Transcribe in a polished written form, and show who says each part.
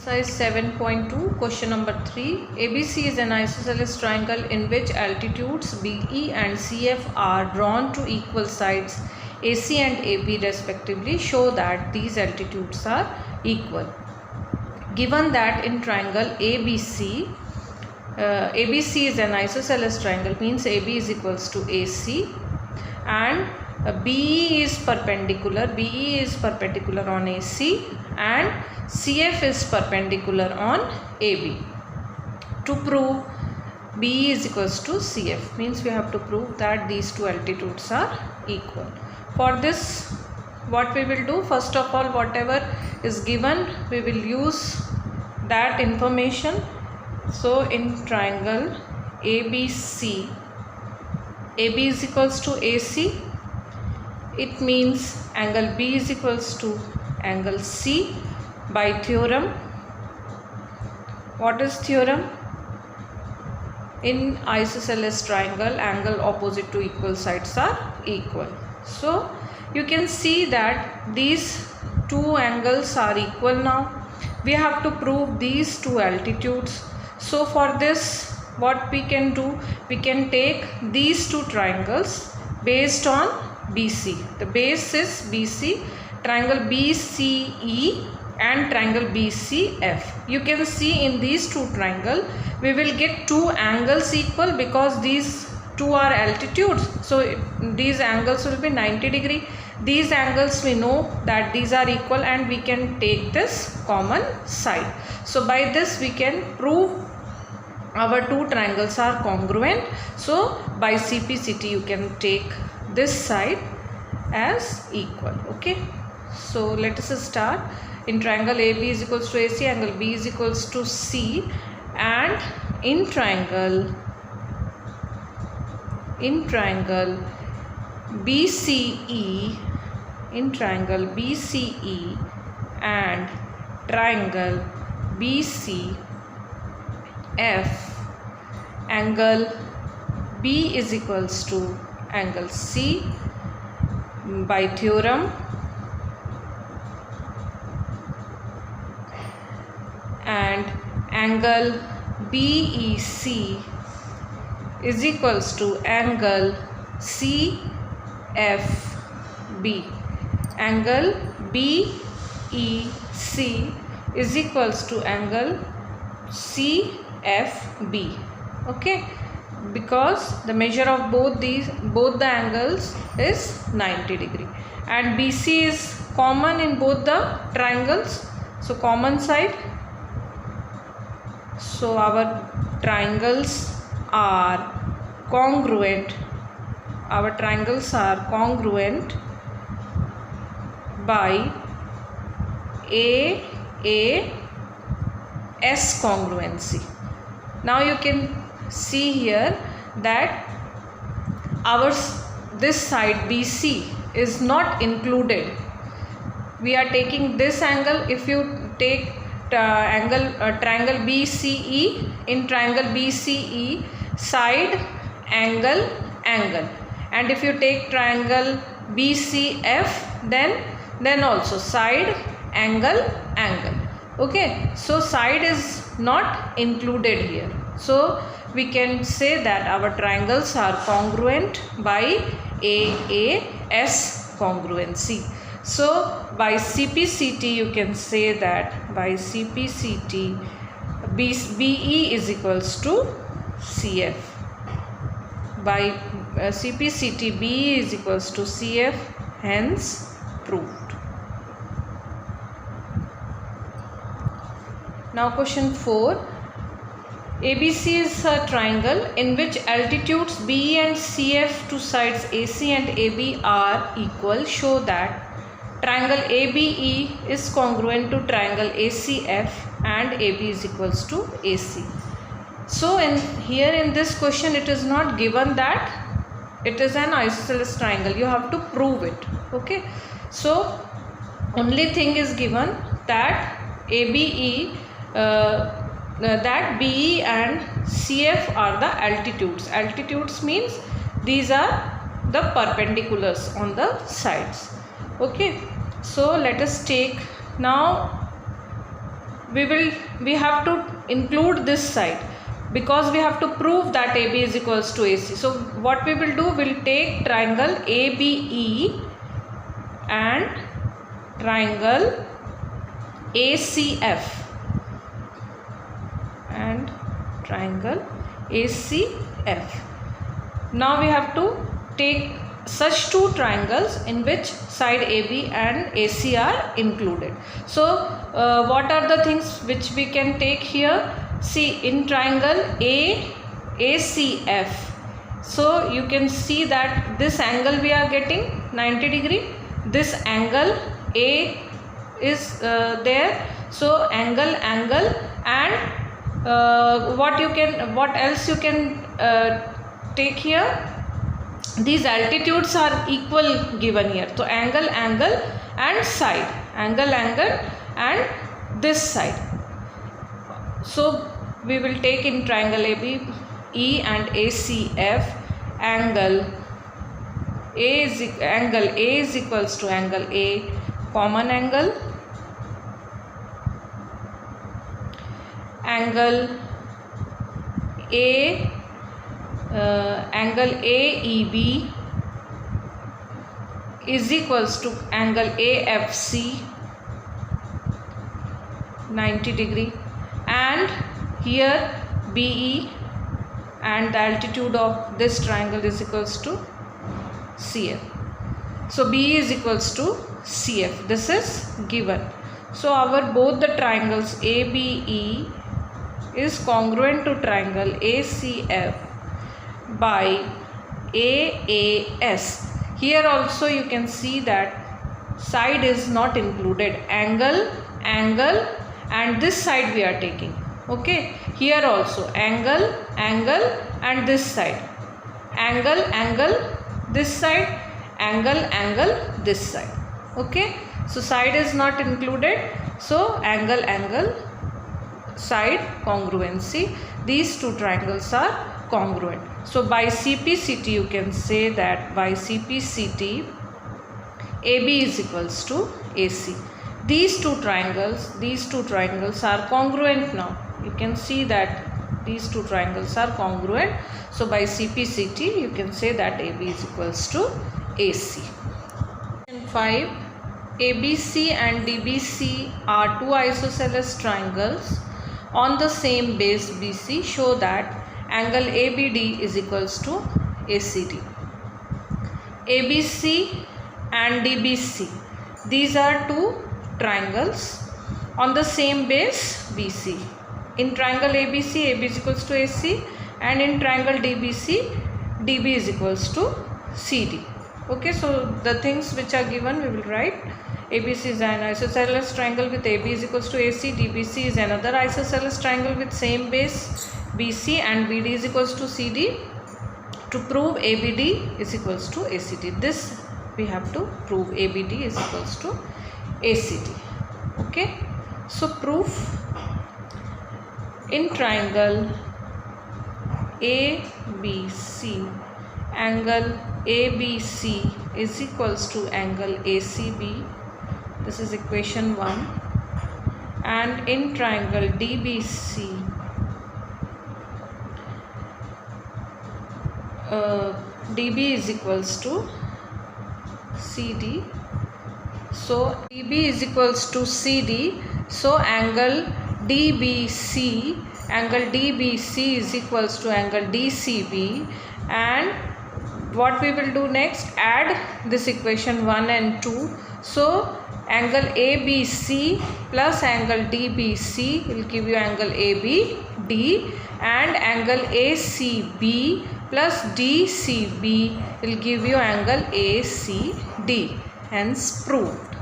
Speaker 1: Exercise 7.2, question number 3. ABC is an isosceles triangle in which altitudes BE and CF are drawn to equal sides AC and AB respectively. Show that these altitudes are equal. Given that in triangle ABC, ABC is an isosceles triangle, means AB is equals to AC, and BE is perpendicular. BE is perpendicular on AC and CF is perpendicular on AB. To prove BE is equals to CF, means we have to prove that these two altitudes are equal. For this, what we will do, first of all, whatever is given, we will use that information. So in triangle ABC, AB is equals to AC, it means angle B is equals to angle C. By theorem, what is theorem? In isosceles triangle, angle opposite to equal sides are equal. So you can see that these two angles are equal. Now we have to prove these two altitudes. So for this, what we can do, we can take these two triangles based on BC. The base is BC, triangle BCE and triangle BCF. You can see in these two triangles we will get two angles equal because these two are altitudes. So these angles will be 90 degree. These angles we know that these are equal and we can take this common side. So by this we can prove our two triangles are congruent. So by CPCT you can take this side as equal. Okay. So let us start. In triangle AB is equals to AC, angle B is equals to C, and in triangle BCE, and triangle BCF, angle B is equals to angle C. By theorem, and angle BEC is equals to angle CFB. Angle BEC is equals to angle CFB. Okay, because the measure of both the angles is 90 degree and BC is common in both the triangles. So common side. So our triangles are congruent. Our triangles are congruent by AAS congruency. Now you can see here that this side BC is not included. We are taking this angle. If you take triangle BCE, in triangle BCE, side, angle, and if you take triangle BCF, then also side, angle. Okay, so side is not included here. So we can say that our triangles are congruent by AAS congruency. So by CPCT you can say that by CPCT BE is equals to CF. By CPCT BE is equals to CF, hence proved. Now question 4. ABC is a triangle in which altitudes BE and CF to sides AC and AB are equal. Show that triangle ABE is congruent to triangle ACF and AB is equals to AC. So here in this question it is not given that it is an isosceles triangle. You have to prove it. Okay. So only thing is given that that BE and CF are the altitudes. Altitudes means these are the perpendiculars on the sides. Okay, so let us take now we have to include this side, because we have to prove that AB is equals to AC. So what we will do, we'll take triangle ABE and triangle ACF and triangle ACF. Now we have to take such two triangles in which side AB and AC are included. So what are the things which we can take here? See, in triangle ACF, so you can see that this angle we are getting 90 degree. This angle A is there. So angle and what else you can take here? These altitudes are equal given here. So angle and side, angle and this side. So we will take in triangle ABE and ACF, angle A is equals to angle A, common angle angle AEB is equals to angle AFC 90 degree, and here BE and the altitude of this triangle is equals to CF. So BE is equals to CF. This is given. So our both the triangles ABE is congruent to triangle ACF by AAS. Here also you can see that side is not included. Angle and this side we are taking. Okay, here also angle and this side, angle this side, angle this side. Okay, so side is not included, so angle side congruency. These two triangles are congruent. So by CPCT you can say that by CPCT AB is equals to AC. These two triangles are congruent now. You can see that these two triangles are congruent. So by CPCT you can say that AB is equals to AC. And 5, ABC and DBC are two isosceles triangles on the same base BC. Show that angle ABD is equals to ACD. ABC and DBC, these are two triangles on the same base BC. In triangle ABC, AB is equals to AC, and in triangle DBC, DB is equals to CD. Okay, so the things which are given we will write. ABC is an isosceles triangle with AB is equals to AC. DBC is another isosceles triangle with same base BC, and BD is equals to CD. To prove ABD is equals to ACD, this we have to prove ABD is equals to ACD. Okay, so proof. In triangle ABC, angle ABC is equals to angle ACB. This is equation 1. And in triangle DBC, DB is equals to CD. So DB is equals to CD. So angle DBC is equals to angle DCB. And what we will do next, add this equation 1 and 2. So angle ABC plus angle DBC will give you angle ABD, and angle ACB plus DCB will give you angle ACD. Hence proved.